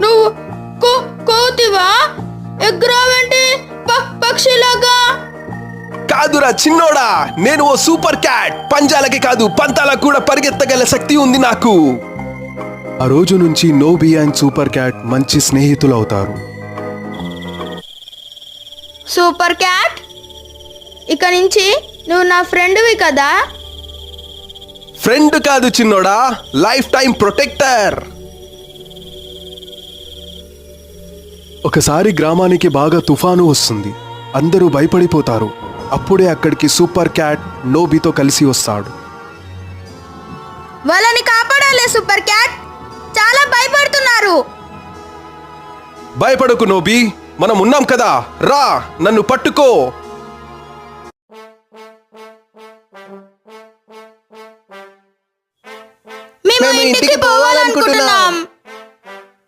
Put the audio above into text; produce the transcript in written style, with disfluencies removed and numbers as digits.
నువ్వు కోతివా? ఎగ్రావేంటి పక్షిలాగా? కాదురా చిన్నోడా, నేను ఓ సూపర్ క్యాట్. పంజాలకి కాదు, పంతాలకు కూడా పరిగెత్తగల శక్తి ఉంది నాకు. ఆ రోజు నుంచి నోబీ అండ్ సూపర్ క్యాట్ మంచి స్నేహితులు అవుతారు. సూపర్ క్యాట్, ఇక నుంచి నువ్వు నా ఫ్రెండ్వి కదా? ఫ్రెండ్ కాదు చిన్నోడా, లైఫ్ టైం ప్రొటెక్టర్. ఒకసారి గ్రామానికి బాగా తుఫాను వస్తుంది. అందరూ భయపడిపోతారు. అప్పుడే అక్కడికి సూపర్ క్యాట్ నోబీతో కలిసి వస్తాడు. వాళ్ళని కాపాడాలి సూపర్ క్యాట్, చాలా భయపడుతున్నారు. భయపడకు నోబీ, మనం ఉన్నాం కదా, రా నన్ను పట్టుకో. మేము ఇంటికి